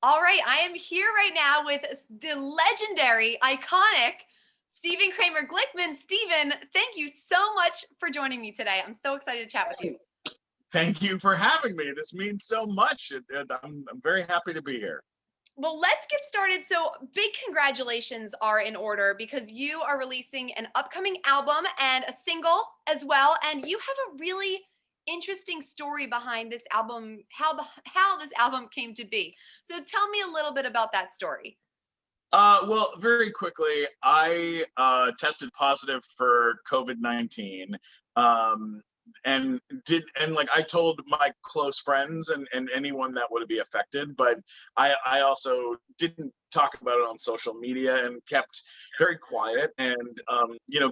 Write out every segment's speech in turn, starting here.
All right, I am here right now with the legendary, iconic Stephen Kramer Glickman. Stephen, thank you so much for joining me today. I'm so excited to chat with you. Thank you for having me. This means so much. I'm very happy to be here. Well, let's get started. So, big congratulations are in order because you are releasing an upcoming album and a single as well. And you have a really interesting story behind this album, how this album came to be. So, tell me a little bit about that story. Well, very quickly, I tested positive for COVID-19. Um, and like I told my close friends and anyone that would be affected, but I also didn't talk about it on social media and kept very quiet. And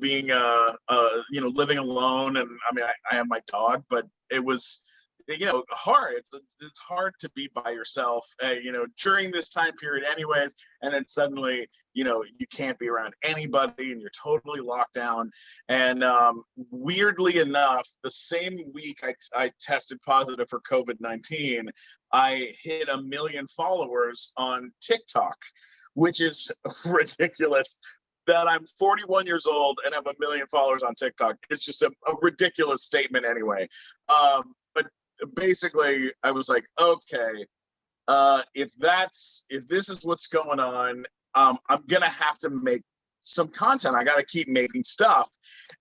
being living alone, and I mean I have my dog, but it was hard. It's hard to be by yourself, during this time period anyways, and then suddenly you can't be around anybody and you're totally locked down. And weirdly enough, the same week I tested positive for COVID-19, I hit 1 million followers on TikTok, which is ridiculous. That I'm 41 years old and have 1 million followers on TikTok. It's just a ridiculous statement anyway. But basically I was like, okay, if this is what's going on, I'm gonna have to make some content. I gotta keep making stuff.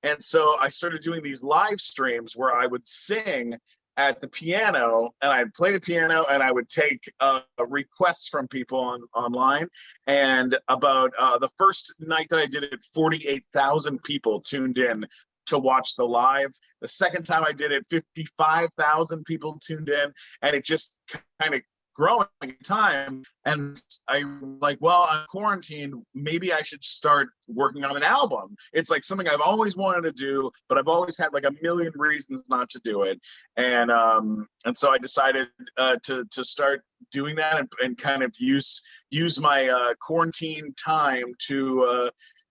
And so I started doing these live streams where I would sing at the piano, and I'd play the piano, and I would take requests from people online. And about the first night that I did it, 48,000 people tuned in to watch the live. The second time I did it, 55,000 people tuned in, and it just kind of growing time. And I like, well, I'm quarantined, maybe I should start working on an album. It's like something I've always wanted to do, but I've always had like 1 million reasons not to do it. And so I decided to start doing that and kind of use my quarantine time to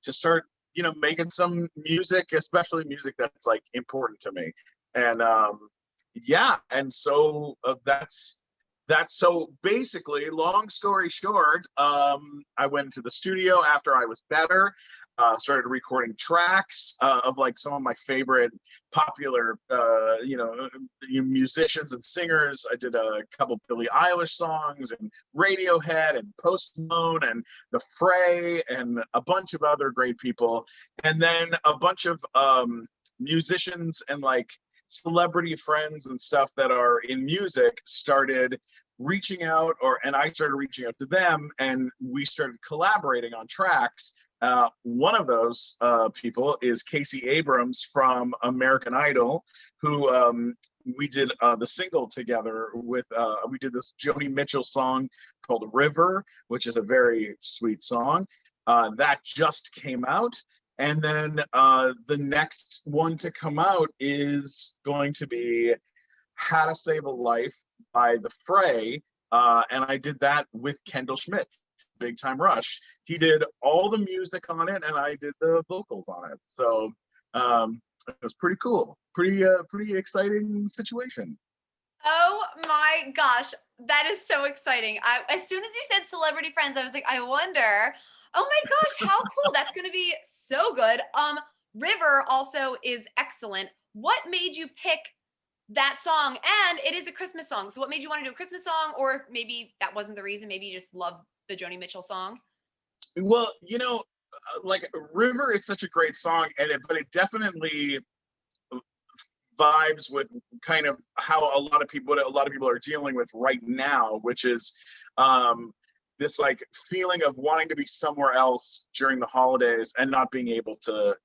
start making some music, especially music that's like important to me. And and so that's so basically, long story short, I went to the studio after I was better, started recording tracks of like some of my favorite popular musicians and singers. I did a couple Billie Eilish songs and Radiohead and Post Malone and The Fray and a bunch of other great people. And then a bunch of musicians and like celebrity friends and stuff that are in music started reaching out, and I started reaching out to them, and we started collaborating on tracks. One of those people is Casey Abrams from American Idol, who we did the single together with. We did this Joni Mitchell song called River, which is a very sweet song. That just came out. And then the next one to come out is going to be How to Save a Life by The Fray. And I did that with Kendall Schmidt, Big Time Rush. He did all the music on it and I did the vocals on it. So it was pretty cool. Pretty exciting situation. Oh my gosh, that is so exciting. As soon as you said celebrity friends, I was like, I wonder. Oh my gosh, how cool. That's going to be so good. River also is excellent. What made you pick that song? And it is a Christmas song. So what made you want to do a Christmas song? Or maybe that wasn't the reason. Maybe you just love the Joni Mitchell song. Well, like River is such a great song, but it definitely vibes with kind of how a lot of people are dealing with right now, which is this like feeling of wanting to be somewhere else during the holidays and not being able to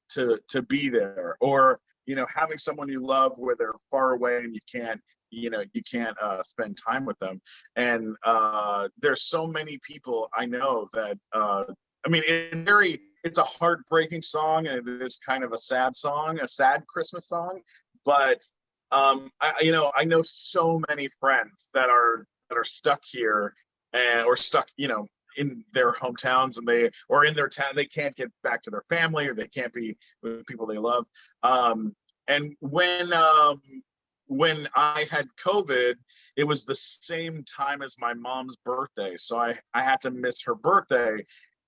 be there, or having someone you love where they're far away and you can't spend time with them. And there's so many people I know that it's a heartbreaking song, and it is kind of a sad song, a sad Christmas song. But I know so many friends that are stuck here or stuck, in their hometowns, and in their town, they can't get back to their family, or they can't be with people they love. And when when I had COVID, it was the same time as my mom's birthday. So I had to miss her birthday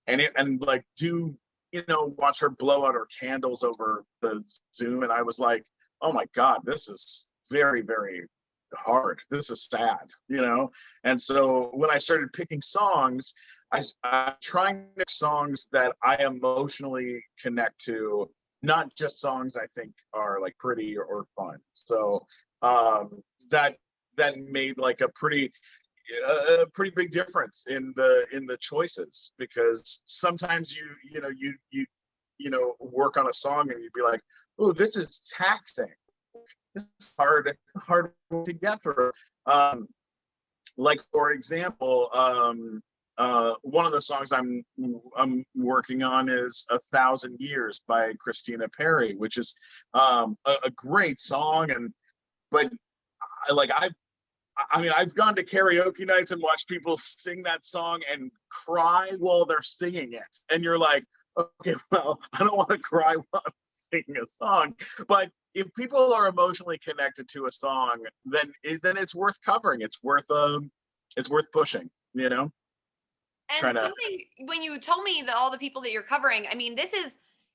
and like watch her blow out her candles over the Zoom. And I was like, oh my God, this is very, very hard. This is sad, And so when I started picking songs, I'm trying to pick songs that I emotionally connect to, not just songs I think are like pretty or fun. So that made like a pretty big difference in the choices, because sometimes you work on a song and you'd be like, oh, this is taxing, this is hard to get through. Like for example, one of the songs I'm working on is "A Thousand Years" by Christina Perri, which is a great song, but I've gone to karaoke nights and watched people sing that song and cry while they're singing it. And you're like, okay, well, I don't want to cry while I'm singing a song. But if people are emotionally connected to a song, then it's worth covering. It's worth pushing, And when you told me that all the people that you're covering, I mean, this is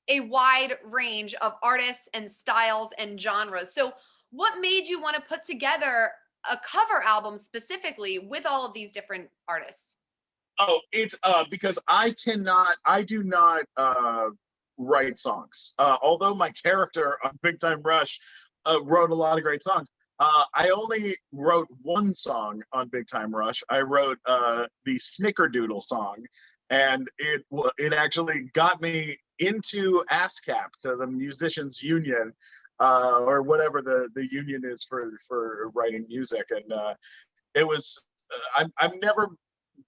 a wide range of artists and styles and genres. So what made you want to put together a cover album specifically with all of these different artists? Oh, it's because I do not write songs. Although my character on Big Time Rush wrote a lot of great songs. I only wrote one song on Big Time Rush. I wrote the Snickerdoodle song, and it actually got me into ASCAP, to the Musicians Union, or whatever the union is for writing music. And it was I've never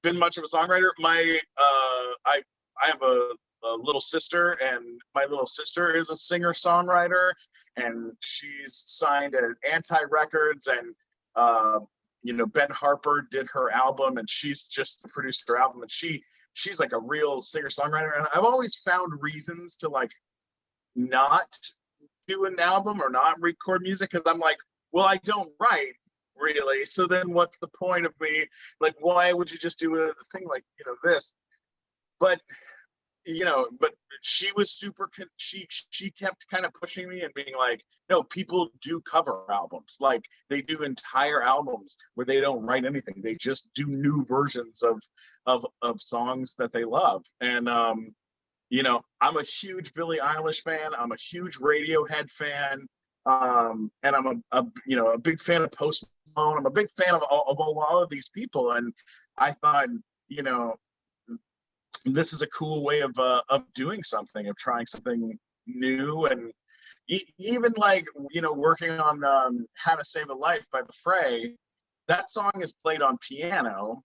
been much of a songwriter. I have a little sister, and my little sister is a singer-songwriter, and she's signed at Anti Records, and Ben Harper did her album, and she's just produced her album, and she's like a real singer-songwriter. And I've always found reasons to like not do an album or not record music, because I'm like, well, I don't write really, so then what's the point of me, like, why would you just do a thing like this? But she was she kept kind of pushing me and being like, no, people do cover albums, like they do entire albums where they don't write anything, they just do new versions of songs that they love. And I'm a huge Billie Eilish fan, I'm a huge Radiohead fan, and I'm a big fan of Post Malone, I'm a big fan of a lot of these people. And I thought, this is a cool way of doing something, of trying something new. And even like working on How to Save a Life by The Fray, that song is played on piano.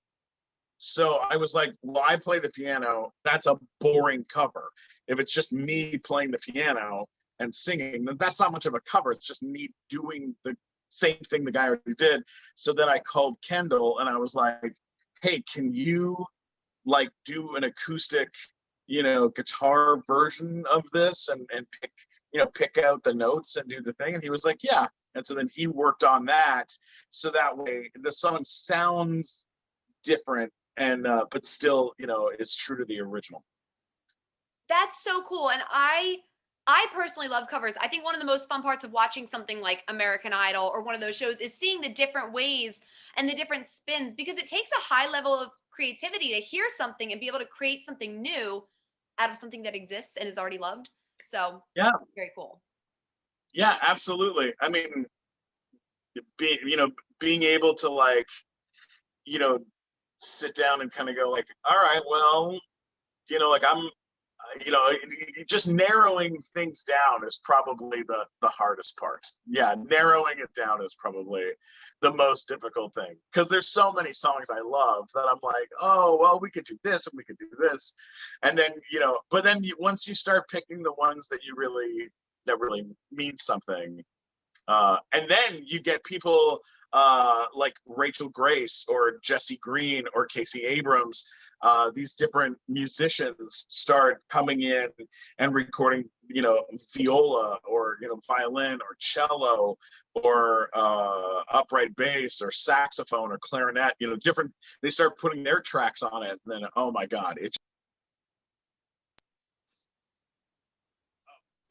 So I was like, well, I play the piano, that's a boring cover. If it's just me playing the piano and singing, then that's not much of a cover, it's just me doing the same thing the guy already did. So then I called Kendall and I was like, hey, can you like do an acoustic guitar version of this and pick out the notes and do the thing? And he was like, yeah. And so then he worked on that, so that way the song sounds different, and but still is true to the original. That's so cool. And I personally love covers. I think one of the most fun parts of watching something like American Idol or one of those shows is seeing the different ways and the different spins, because it takes a high level of creativity to hear something and be able to create something new out of something that exists and is already loved. So yeah, very cool. Yeah, absolutely. I mean, being able to like, sit down and kind of go like, all right, well, like I'm, just narrowing things down is probably the hardest part. Yeah, narrowing it down is probably the most difficult thing, because there's so many songs I love that I'm like, oh, well, we could do this and we could do this. And then, but then once you start picking the ones that really mean something, and then you get people like Rachel Grace or Jesse Green or Casey Abrams, these different musicians start coming in and recording, viola or, violin or cello or upright bass or saxophone or clarinet, different, they start putting their tracks on it. And then, oh my God,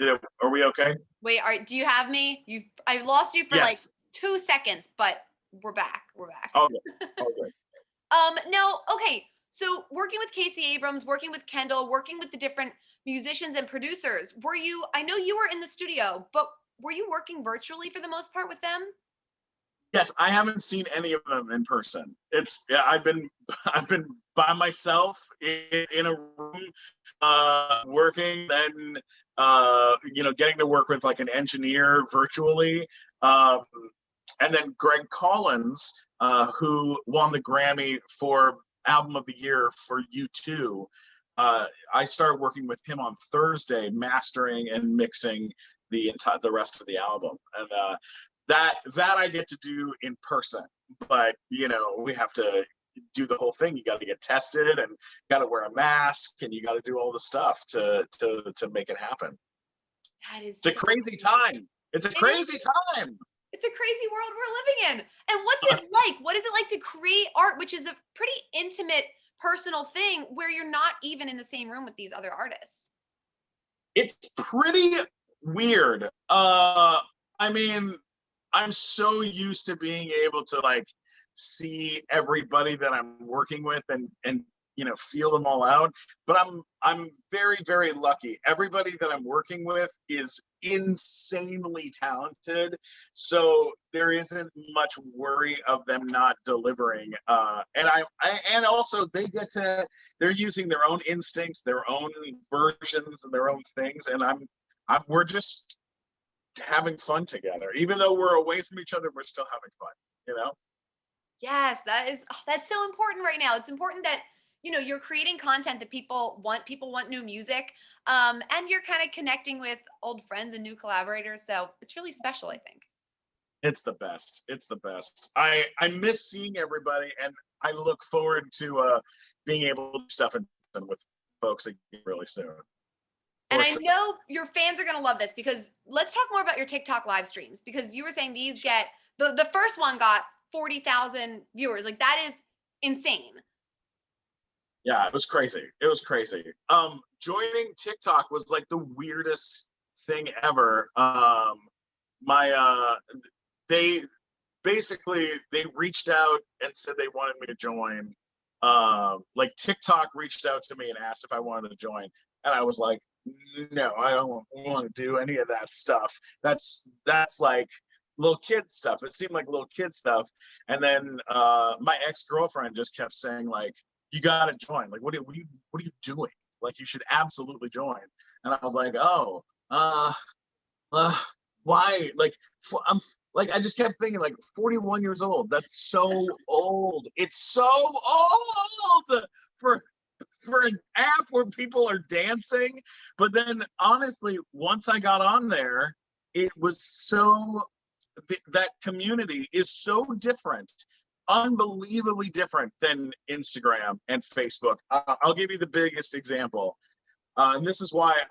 are we okay? Wait, do you have me? I lost you for like Yes. 2 seconds, but we're back. We're back. Okay. No, okay. So working with Casey Abrams, working with Kendall, working with the different musicians and producers, I know you were in the studio, but were you working virtually for the most part with them? Yes, I haven't seen any of them in person. I've been by myself in a room working, then getting to work with like an engineer virtually, and then Greg Collins, who won the Grammy for Album of the Year for U2. I started working with him on Thursday, mastering and mixing the rest of the album, and that I get to do in person. But we have to do the whole thing. You got to get tested and got to wear a mask and you got to do all the stuff to make it happen. It's a crazy time. It's a crazy time. It's a crazy world we're living in. And what's it like? What is it like to create art, which is a pretty intimate, personal thing where you're not even in the same room with these other artists? It's pretty weird. I mean, I'm so used to being able to like see everybody that I'm working with and feel them all out. But I'm very, very lucky. Everybody that I'm working with is insanely talented, so there isn't much worry of them not delivering. And also they're using their own instincts, their own versions, and their own things, and we're just having fun together. Even though we're away from each other, we're still having fun. Yes, that's so important right now. It's important that you're creating content that people want new music, and you're kind of connecting with old friends and new collaborators, so it's really special, I think. It's the best. I miss seeing everybody, and I look forward to being able to do stuff with folks again really soon. And I know your fans are going to love this, because let's talk more about your TikTok live streams, because you were saying these the first one got 40,000 viewers. Like, that is insane. Yeah, it was crazy. Joining TikTok was like the weirdest thing ever. They reached out and said they wanted me to join. Like TikTok reached out to me and asked if I wanted to join, and I was like, no, I don't want to do any of that stuff. That's like little kid stuff. It seemed like little kid stuff. And then my ex-girlfriend just kept saying, like, you gotta join. Like, what are you doing? Like, you should absolutely join. And I was like, oh, why? Like, I just kept thinking, like, 41 years old. That's so old. It's so old for an app where people are dancing. But then, honestly, once I got on there, it was that community is so different, unbelievably different than Instagram and Facebook. I'll give you the biggest example, and this is why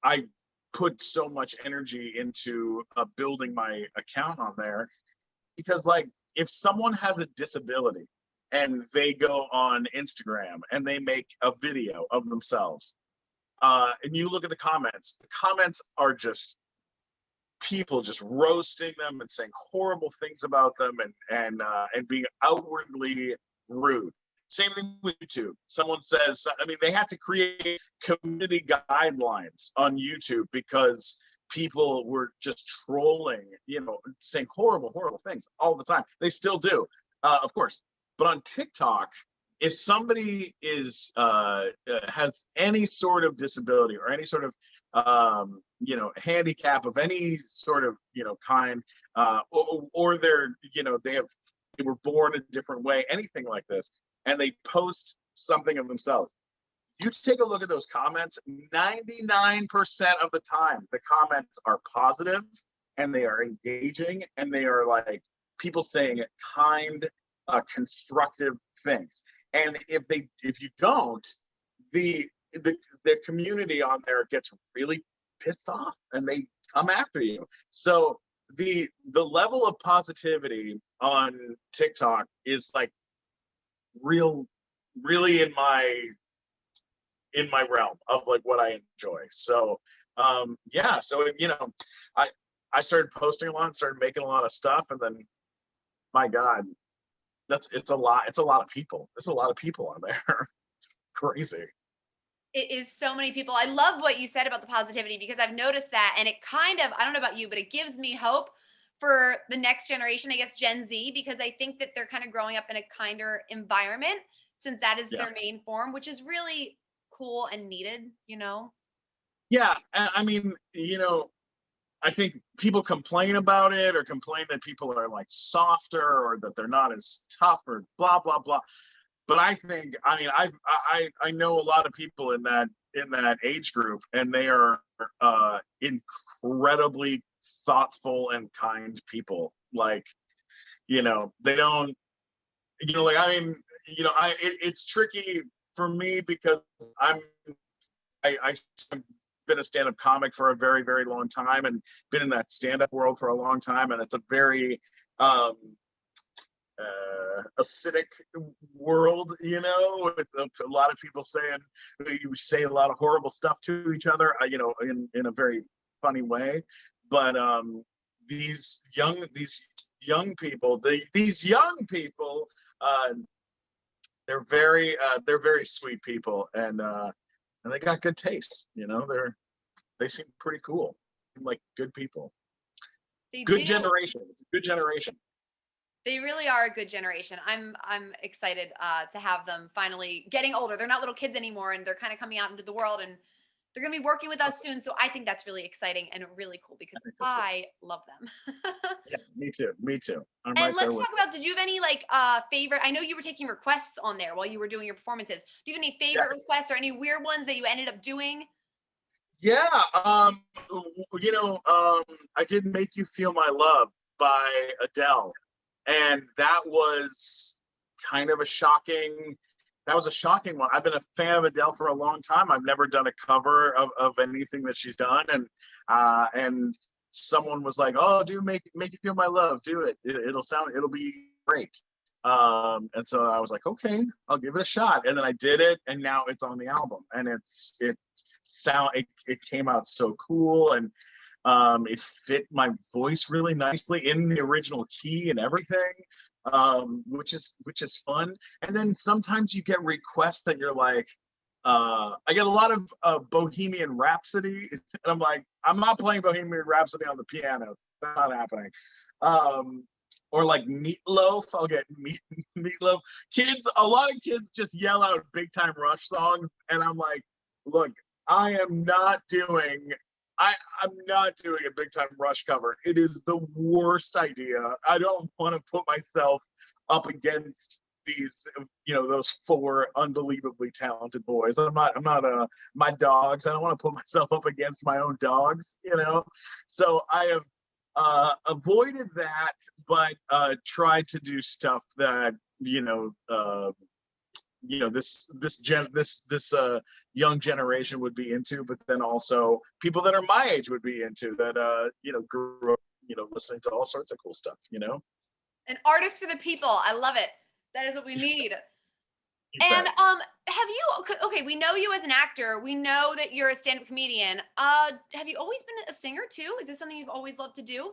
I put so much energy into building my account on there, because like, if someone has a disability and they go on Instagram and they make a video of themselves, and you look at the comments are just people just roasting them and saying horrible things about them and being outwardly rude. Same thing with YouTube. Someone says, I mean, they had to create community guidelines on YouTube because people were just trolling, saying horrible things all the time. They still do, of course. But on TikTok, if somebody has any sort of disability or any sort of handicap of any sort of kind, or they were born a different way, anything like this, and they post something of themselves, you take a look at those comments, 99% of the time the comments are positive and they are engaging and they are like people saying kind, constructive things. And if you don't, the the community on there gets really pissed off and they come after you. So the level of positivity on TikTok is like real really in my realm of like what I enjoy. So yeah, so I I started posting a lot, started making a lot of stuff, and then my God, it's a lot. It's a lot of people. There's a lot of people on there. Crazy. It is so many people. I love what you said about the positivity because I've noticed that, and it kind of, I don't know about you, but it gives me hope for the next generation, I guess Gen Z, because I think that they're kind of growing up in a kinder environment since that is Yeah. their main form, which is really cool and needed. Yeah. I mean, I think people complain about it or complain that people are like softer or that they're not as tough or blah blah blah. But I think, I mean, I know a lot of people in that age group, and they are incredibly thoughtful and kind people. Like, they don't, like, I mean, it's tricky for me because I've been a stand-up comic for a very, very long time and been in that stand-up world for a long time, and it's a very acidic world, with a lot of people saying, you say a lot of horrible stuff to each other, in a very funny way. But these young people, uh, they're very sweet people, and they got good taste. They seem pretty cool, like good people. They Good do. generation. It's a good generation. They really are a good generation. I'm excited to have them finally getting older. They're not little kids anymore, and they're kind of coming out into the world, and they're going to be working with us soon. So I think that's really exciting and really cool because I think so too. I love them. Yeah, me too. Me too. I'm And right there let's with talk about, did you have any like favorite? I know you were taking requests on there while you were doing your performances. Do you have any you. favorite requests or any weird ones that you ended up doing? Yeah. I did "Make You Feel My Love" by Adele, and that was kind of a shocking. That was a shocking one. I've been a fan of Adele for a long time. I've never done a cover of anything that she's done, and someone was like, "Oh, do make you feel my love. Do it. It'll be great." And so I was like, "Okay, I'll give it a shot." And then I did it, and now it's on the album, and it came out so cool, and it fit my voice really nicely in the original key and everything, which is fun. And then sometimes you get requests that you're like, I get a lot of Bohemian Rhapsody, and I'm like, I'm not playing Bohemian Rhapsody on the piano. That's not happening. Or like Meatloaf, I'll get Meatloaf. A lot of kids just yell out Big Time Rush songs, and I'm like, look, I'm not doing a Big Time Rush cover. It is the worst idea. I don't want to put myself up against those four unbelievably talented boys. I'm not my dogs. I don't want to put myself up against my own dogs. So I have avoided that, but tried to do stuff that this young generation would be into, but then also people that are my age would be into, that grew up listening to all sorts of cool stuff. An artist for the people. I love it. That is what we need. And have you, okay, we know you as an actor. We know that you're a stand-up comedian. Have you always been a singer too? Is this something you've always loved to do?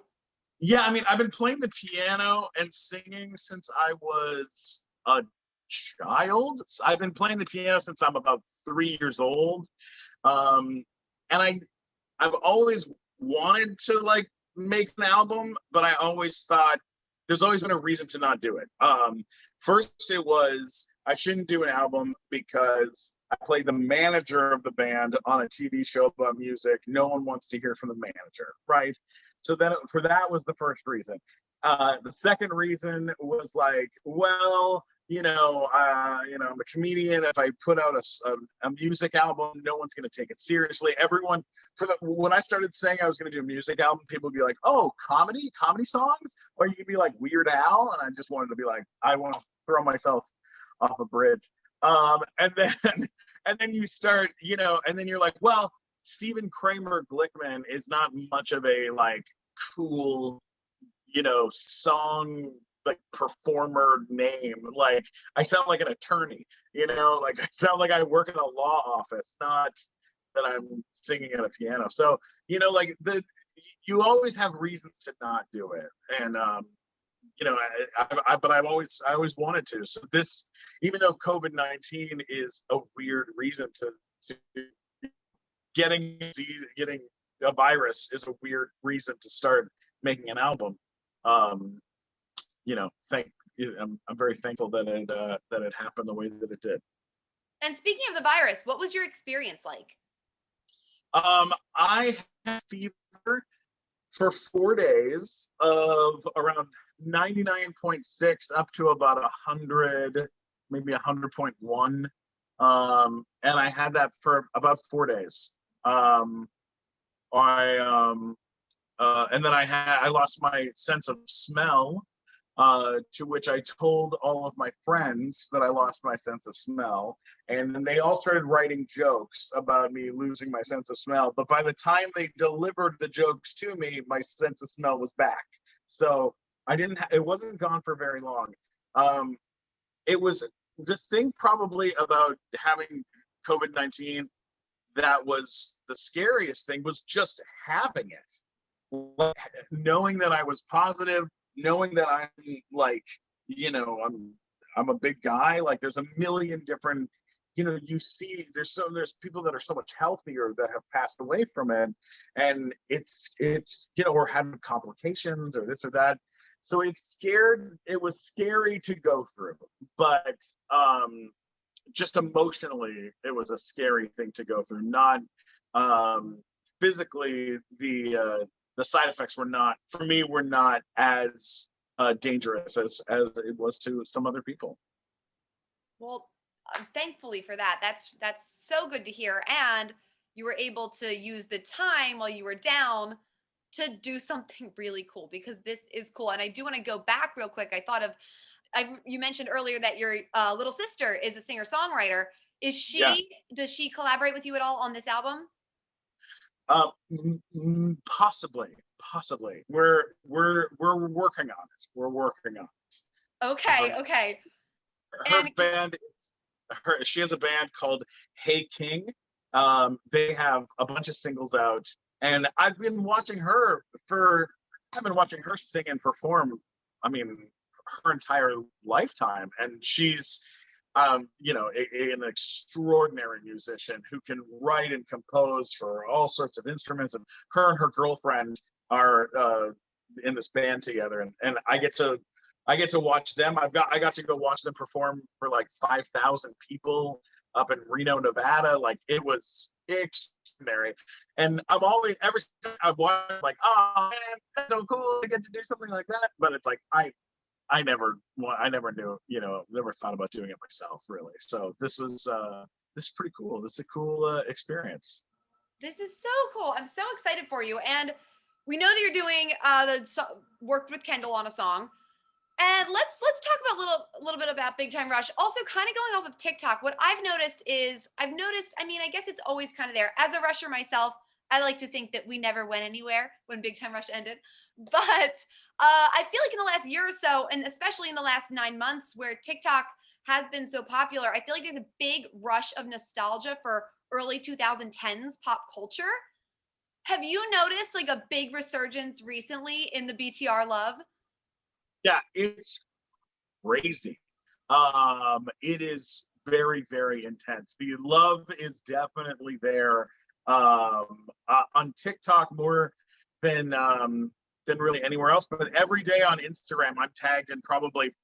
Yeah, I mean, I've been playing the piano and singing since I was a child. I've been playing the piano since I'm about 3 years old. And I've always wanted to like make an album, but I always thought there's always been a reason to not do it. First, it was I shouldn't do an album because I played the manager of the band on a TV show about music. No one wants to hear from the manager, right? So then for that was the first reason. The second reason was like, well, I'm a comedian. If I put out a music album, no one's going to take it seriously. Everyone, when I started saying I was going to do a music album, people would be like, oh, comedy songs? Or you could be like Weird Al. And I just wanted to be like, I want to throw myself off a bridge. And then and then you start, and then you're like, well, Stephen Kramer Glickman is not much of a like cool, song like performer name. Like I sound like an attorney, like I sound like I work in a law office, not that I'm singing at a piano. So, like you always have reasons to not do it. And but I always wanted to. So this, even though COVID-19 is a weird reason to getting a virus is a weird reason to start making an album. I'm very thankful that it happened the way that it did. And speaking of the virus, what was your experience like? I had fever for 4 days of around 99.6 up to about 100, maybe 100.1. And I had that for about 4 days. And then I lost my sense of smell, to which I told all of my friends that I lost my sense of smell. And then they all started writing jokes about me losing my sense of smell. But by the time they delivered the jokes to me, my sense of smell was back. So it wasn't gone for very long. It was the thing probably about having COVID-19 that was the scariest thing was just having it. Like, knowing that I was positive, knowing that I'm like, I'm a big guy. Like there's a million different, you see there's people that are so much healthier that have passed away from it, and it's or had complications or this or that. So it was scary to go through, but just emotionally it was a scary thing to go through. Not physically, the side effects were not as dangerous as it was to some other people. Well, thankfully for that. That's so good to hear. And you were able to use the time while you were down to do something really cool, because this is cool. And I do want to go back real quick. You mentioned earlier that your little sister is a singer-songwriter. Yes. Does she collaborate with you at all on this album? Possibly. We're working on it. We're working on it. Okay. She has a band called Hey King. They have a bunch of singles out, and I've been watching her sing and perform, I mean, her entire lifetime. And she's an extraordinary musician who can write and compose for all sorts of instruments. And her girlfriend are in this band together, and I get to watch them. I got to go watch them perform for like 5,000 people up in Reno, Nevada. Like it was extraordinary. And ever since I've watched, like, oh man, that's so cool to get to do something like that. But it's like I never knew, never thought about doing it myself, really. So this is pretty cool. This is a cool experience. This is so cool. I'm so excited for you. And we know that you're doing worked with Kendall on a song. And let's talk about a little bit about Big Time Rush. Also, kind of going off of TikTok, what I've noticed, I mean, I guess it's always kind of there. As a rusher myself, I like to think that we never went anywhere when Big Time Rush ended. But I feel like in the last year or so, and especially in the last 9 months where TikTok has been so popular, I feel like there's a big rush of nostalgia for early 2010s pop culture. Have you noticed like a big resurgence recently in the BTR love? Yeah, it's crazy. It is very, very intense. The love is definitely there on TikTok more than really anywhere else. But every day on Instagram, I'm tagged in probably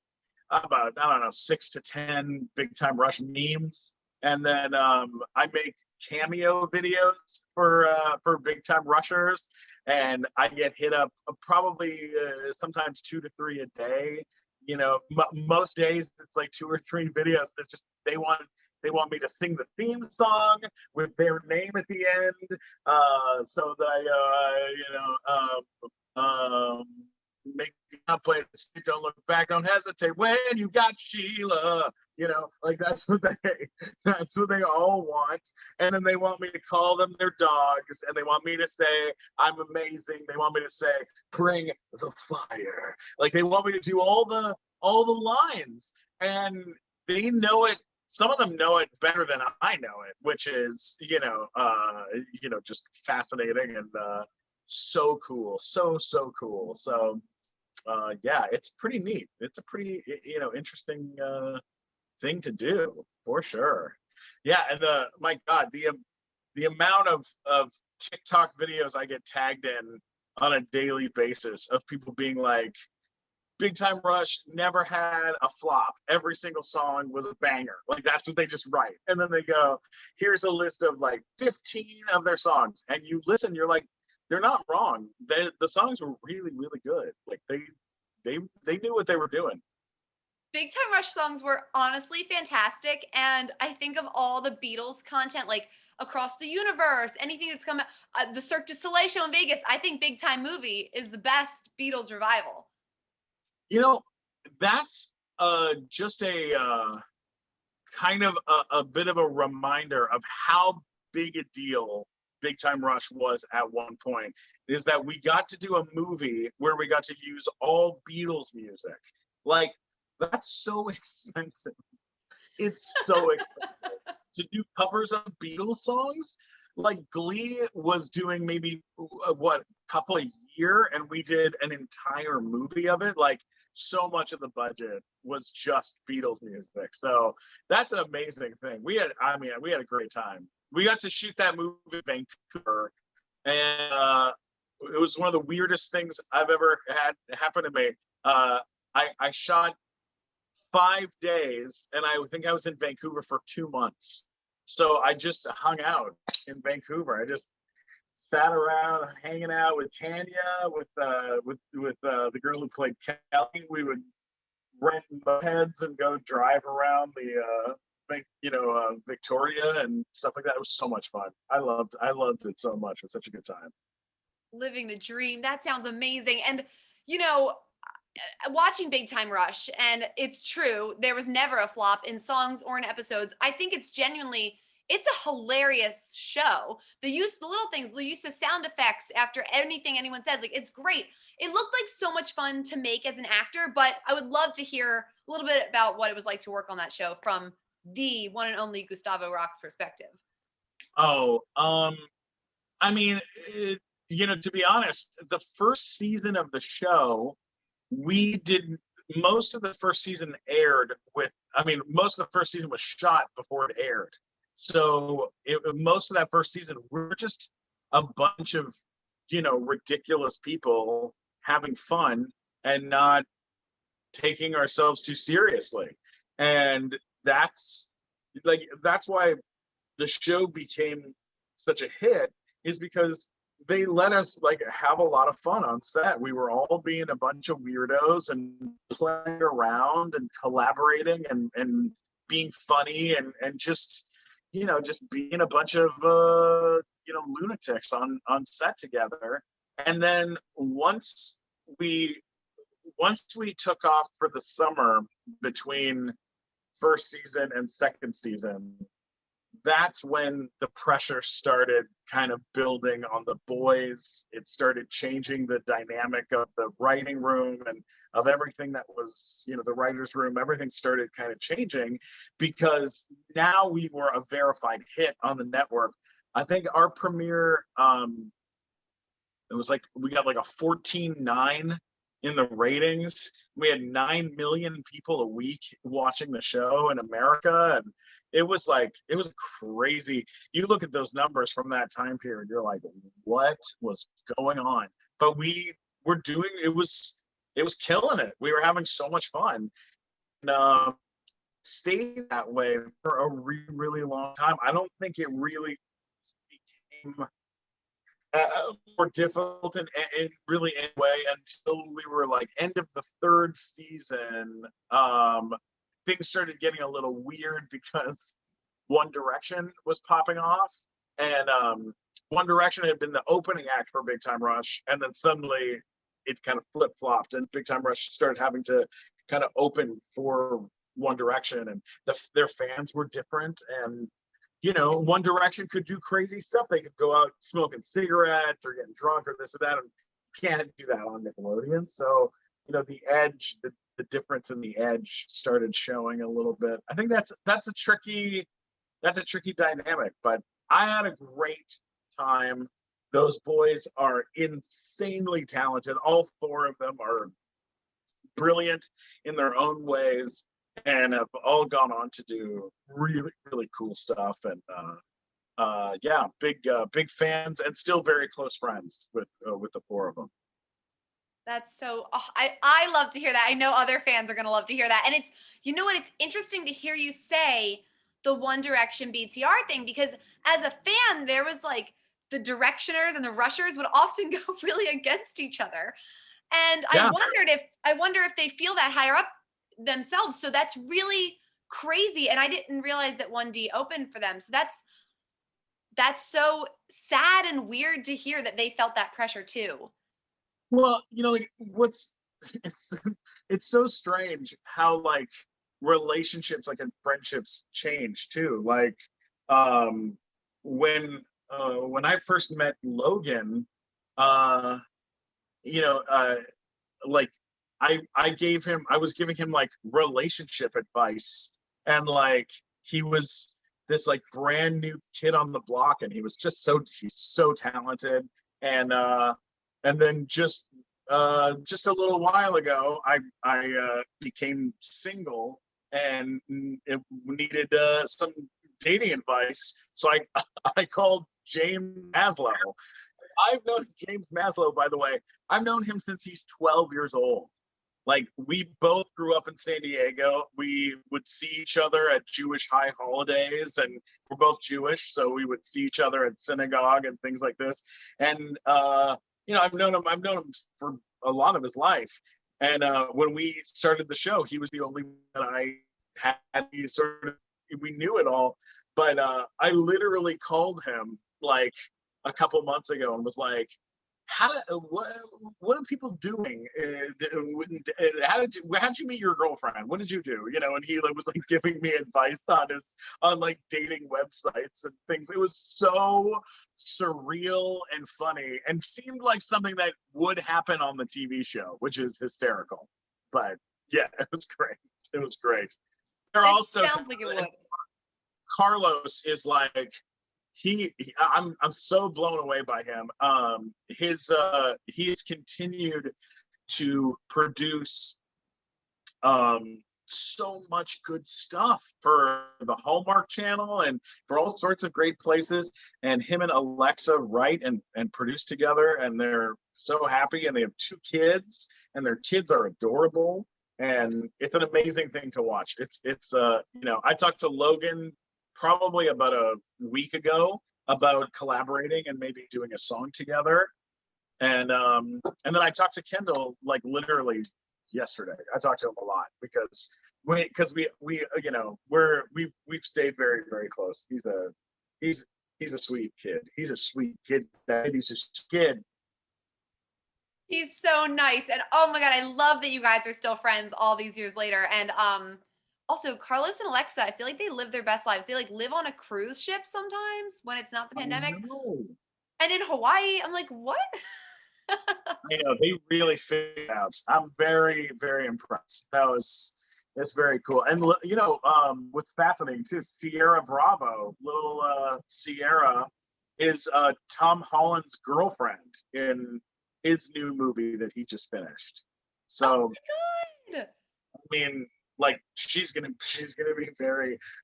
about, I don't know, 6 to 10 Big Time Rush memes, and then I make cameo videos for Big Time Rushers, and I get hit up probably sometimes 2 to 3 a day. Most days it's like 2 or 3 videos. It's just they want me to sing the theme song with their name at the end, so that I make play. Don't look back, don't hesitate when you got Sheila. Like that's what they all want. And then they want me to call them their dogs, and they want me to say I'm amazing. They want me to say bring the fire. Like they want me to do all the lines, and they know it. Some of them know it better than I know it, which is just fascinating and so cool, so cool. So yeah, it's pretty neat. It's a pretty interesting thing to do for sure. Yeah, and my God, the amount of TikTok videos I get tagged in on a daily basis of people being like, Big Time Rush never had a flop. Every single song was a banger. Like that's what they just write. And then they go, here's a list of like 15 of their songs. And you listen, you're like, they're not wrong. The songs were really, really good. Like they knew what they were doing. Big Time Rush songs were honestly fantastic. And I think of all the Beatles content, like Across the Universe, anything that's come out, the Cirque du Soleil show in Vegas, I think Big Time Movie is the best Beatles revival. That's just a kind of a bit of a reminder of how big a deal Big Time Rush was at one point, is that we got to do a movie where we got to use all Beatles music. Like, that's so expensive. It's so expensive to do covers of Beatles songs. Like Glee was doing maybe a couple a year, and we did an entire movie of it. Like so much of the budget was just Beatles music. So that's an amazing thing. We had a great time. We got to shoot that movie in Vancouver, and it was one of the weirdest things I've ever had happen to me. I shot 5 days, and I think I was in Vancouver for 2 months. So I just hung out in Vancouver. I just sat around hanging out with Tanya, with the girl who played Kelly. We would rent mopeds and go drive around the Victoria and stuff like that. It was so much fun. I loved it so much. It was such a good time. Living the dream. That sounds amazing. And watching Big Time Rush, and it's true, there was never a flop in songs or in episodes. I think it's a hilarious show. The little things, the use of sound effects after anything anyone says, like it's great. It looked like so much fun to make as an actor, but I would love to hear a little bit about what it was like to work on that show from the one and only Gustavo Rock's perspective. Oh, I mean, to be honest, the first season of the show, most of the first season most of the first season was shot before it aired. So most of that first season, we're just a bunch of, ridiculous people having fun and not taking ourselves too seriously. And that's why the show became such a hit, is because they let us have a lot of fun on set. We were all being a bunch of weirdos and playing around and collaborating and being funny and just being a bunch of lunatics on set together. And then once we took off for the summer between first season and second season, that's when the pressure started kind of building on the boys. It started changing the dynamic of the writing room and of everything that was, the writer's room. Everything started kind of changing because now we were a verified hit on the network. I think our premiere, it was we got a 14.9 in the ratings. We had 9 million people a week watching the show in America, and it was crazy. You look at those numbers from that time period, you're like, what was going on? But we were doing it was killing it. We were having so much fun, and stayed that way for a really, really long time. I don't think it really became more difficult and really anyway until we were end of the third season. Things started getting a little weird because One Direction was popping off, and One Direction had been the opening act for Big Time Rush, and then suddenly it kind of flip-flopped and Big Time Rush started having to kind of open for One Direction, and their fans were different. And One Direction could do crazy stuff. They could go out smoking cigarettes or getting drunk or this or that, and you can't do that on Nickelodeon. So the edge, the difference in the edge started showing a little bit. I think that's a tricky dynamic, but I had a great time. Those boys are insanely talented. All four of them are brilliant in their own ways and have all gone on to do really, really cool stuff. And yeah, big fans and still very close friends with the four of them. That's so, I love to hear that. I know other fans are going to love to hear that. And it's, you know what? It's interesting to hear you say the One Direction BTR thing, because as a fan, there was like the Directioners and the Rushers would often go really against each other. And Yeah. I wonder if they feel that higher up themselves. So that's really crazy. And I didn't realize that 1D opened for them. So that's so sad and weird to hear that they felt that pressure too. Well, like it's it's so strange how like relationships like and friendships change too. Like when I first met Logan, uh like I was giving him like relationship advice, and like he was this like brand new kid on the block, and he's so talented. And then just a little while ago, I became single and it needed some dating advice. So I called James Maslow. I've known James Maslow, by the way. I've known him since he's 12 years old. Like, we both grew up in San Diego. We would see each other at Jewish high holidays, and we're both Jewish, so we would see each other at synagogue and things like this. And I've known him for a lot of his life. And when we started the show, he was the only one that I had. We knew it all. But I literally called him like a couple months ago and was like, what are people doing? How'd you meet your girlfriend? What did you do? And he was like giving me advice on like dating websites and things. It was so surreal and funny and seemed like something that would happen on the TV show, which is hysterical. But yeah, it was great. It was great. Sounds like it would. Carlos is like, I'm so blown away by him. He's continued to produce so much good stuff for the Hallmark Channel and for all sorts of great places. And him and Alexa write and produce together, and they're so happy. And they have 2 kids, and their kids are adorable. And it's an amazing thing to watch. I talked to Logan probably about a week ago about collaborating and maybe doing a song together. And then I talked to Kendall like literally yesterday. I talked to him a lot because we've stayed very, very close. He's a sweet kid. He's a sweet kid. He's a kid. He's so nice. And oh my God, I love that you guys are still friends all these years later. And also, Carlos and Alexa, I feel like they live their best lives. They like live on a cruise ship sometimes when it's not the pandemic. And in Hawaii, I'm like, what? They really figured it out. I'm very, very impressed. That's very cool. And what's fascinating too, Sierra Bravo, little Sierra, is Tom Holland's girlfriend in his new movie that he just finished. So, oh my God. I mean, like she's gonna be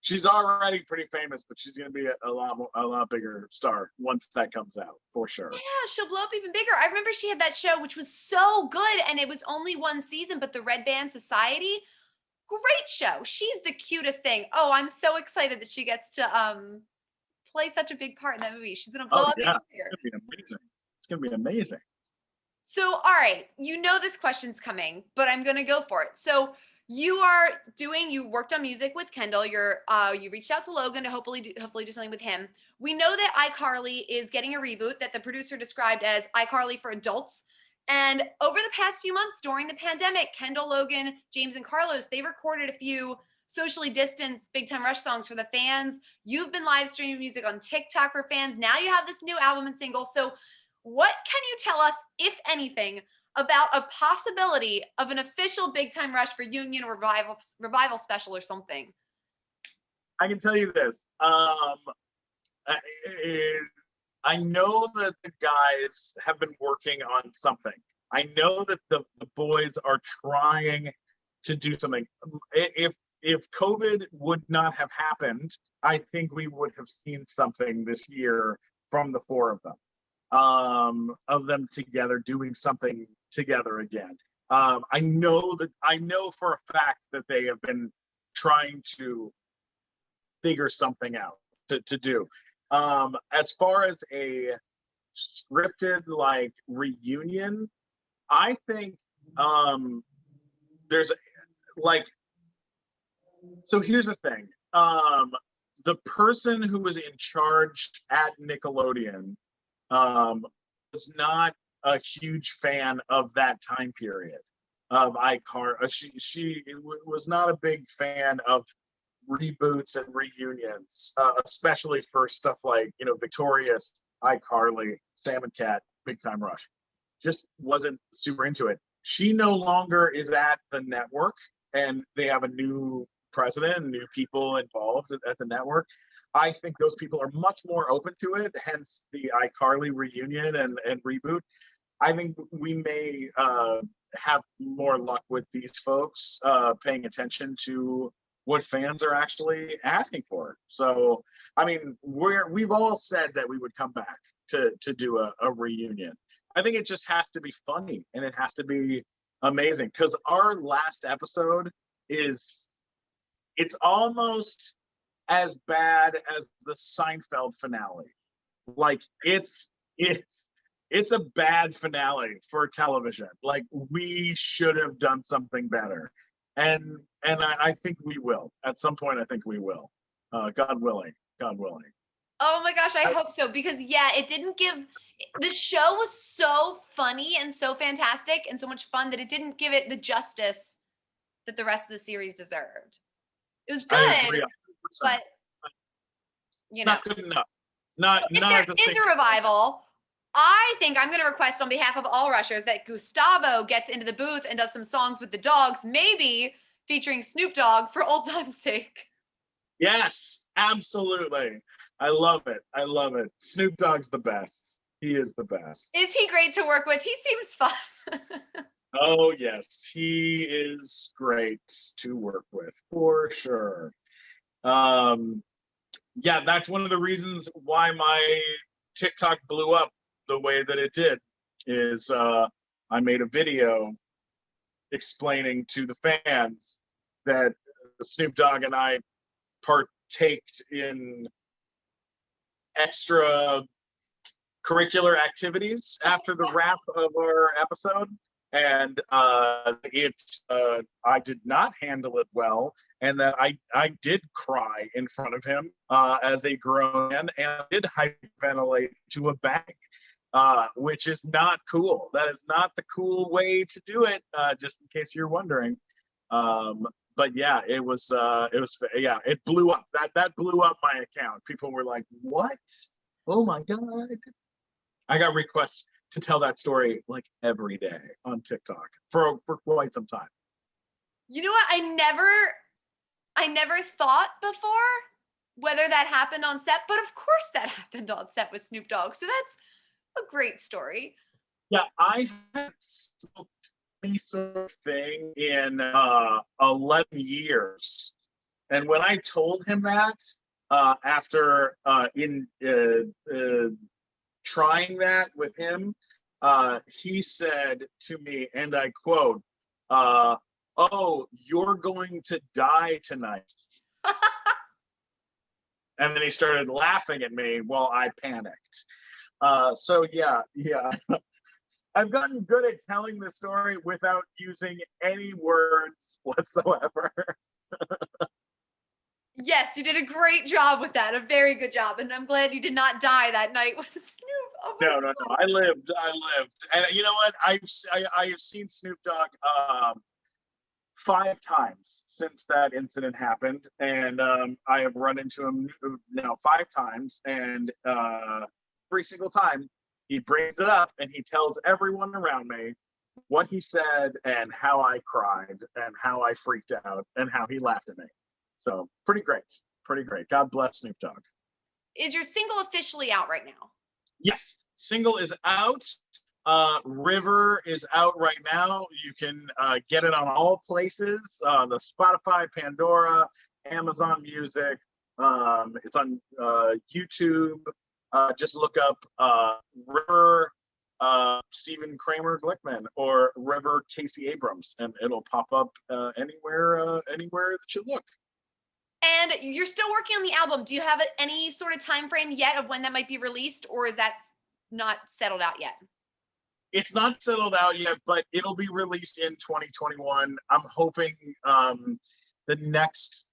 she's already pretty famous, but she's gonna be a lot bigger star once that comes out, for sure. Yeah, she'll blow up even bigger. I remember she had that show which was so good, and it was only 1 season, but the Red Band Society, great show. She's the cutest thing. Oh, I'm so excited that she gets to play such a big part in that movie. She's gonna blow up even bigger. It's gonna be amazing. It's gonna be amazing. So, all right, this question's coming, but I'm gonna go for it. So you worked on music with Kendall. You reached out to Logan to hopefully do something with him. We know that iCarly is getting a reboot that the producer described as iCarly for adults. And over the past few months during the pandemic, Kendall, Logan, James, and Carlos, they recorded a few socially distanced Big Time Rush songs for the fans. You've been live streaming music on TikTok for fans. Now you have this new album and single. So what can you tell us, if anything, about a possibility of an official Big Time Rush reunion or revival special or something? I can tell you this. I know that the guys have been working on something. I know that the boys are trying to do something. If COVID would not have happened, I think we would have seen something this year from the four of them together doing something together again. I know for a fact that they have been trying to figure something out to do. As far as a scripted like reunion, I think there's like, so here's the thing. The person who was in charge at Nickelodeon was not a huge fan of that time period of iCar. She was not a big fan of reboots and reunions, especially for stuff like, Victorious, iCarly, Sam and Cat, Big Time Rush. Just wasn't super into it. She no longer is at the network, and they have a new president and new people involved at the network. I think those people are much more open to it, hence the iCarly reunion and reboot. I think we may have more luck with these folks paying attention to what fans are actually asking for. So, I mean, we've all said that we would come back to do a reunion. I think it just has to be funny and it has to be amazing, because our last episode it's almost as bad as the Seinfeld finale. Like it's a bad finale for television. Like, we should have done something better. And I think we will. At some point, I think we will. God willing. God willing. Oh my gosh, I hope so, because it didn't give, the show was so funny and so fantastic and so much fun that it didn't give it the justice that the rest of the series deserved. It was good, but not good enough. Not if not there at the is same a revival, I think I'm going to request on behalf of all Rushers that Gustavo gets into the booth and does some songs with the dogs, maybe featuring Snoop Dogg for old time's sake. Yes, absolutely. I love it. I love it. Snoop Dogg's the best. He is the best. Is he great to work with? He seems fun. Oh, yes. He is great to work with, for sure. Yeah, that's one of the reasons why my TikTok blew up the way that it did, is I made a video explaining to the fans that Snoop Dogg and I partaked in extra curricular activities after the wrap of our episode, and I did not handle it well, and that I did cry in front of him as a grown man, and I did hyperventilate to a bag, which is not cool. That is not the cool way to do it, just in case you're wondering. But yeah, it blew up. That blew up my account. People were like, "What? Oh my God." I got requests to tell that story like every day on TikTok for quite some time. You know what? I never thought before whether that happened on set, but of course that happened on set with Snoop Dogg. So that's a great story. Yeah, I had smoked any sort of thing in 11 years. And when I told him that, after trying that with him, he said to me, and I quote, "Oh, you're going to die tonight." And then he started laughing at me while I panicked. So yeah. I've gotten good at telling the story without using any words whatsoever. Yes, you did a great job with that. A very good job. And I'm glad you did not die that night with Snoop. Oh No. I lived. And you know what? I have seen Snoop Dogg 5 times since that incident happened, and I have run into him now 5 times, and every single time he brings it up and he tells everyone around me what he said and how I cried and how I freaked out and how he laughed at me. So pretty great, pretty great. God bless Snoop Dogg. Is your single officially out right now? Yes, single is out. River is out right now. You can get it on all places, the Spotify, Pandora, Amazon Music. It's on YouTube. Just look up River Stephen Kramer Glickman or River Casey Abrams, and it'll pop up anywhere that you look. And you're still working on the album. Do you have any sort of time frame yet of when that might be released, or is that not settled out yet? It's not settled out yet, but it'll be released in 2021. I'm hoping the next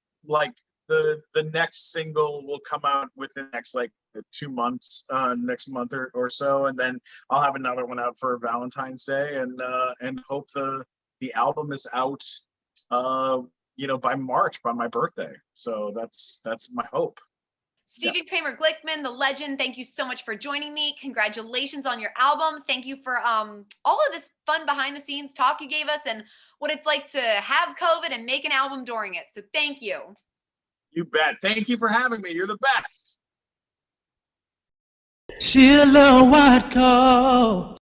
single will come out within the next 2 months, next month or so, and then I'll have another one out for Valentine's Day, and hope the album is out by March, by my birthday. So that's my hope. Stephen Kramer Glickman, the legend, thank you so much for joining me. Congratulations on your album. Thank you for all of this fun behind the scenes talk you gave us and what it's like to have COVID and make an album during it. So thank you. You bet. Thank you for having me. You're the best. She a little white coat.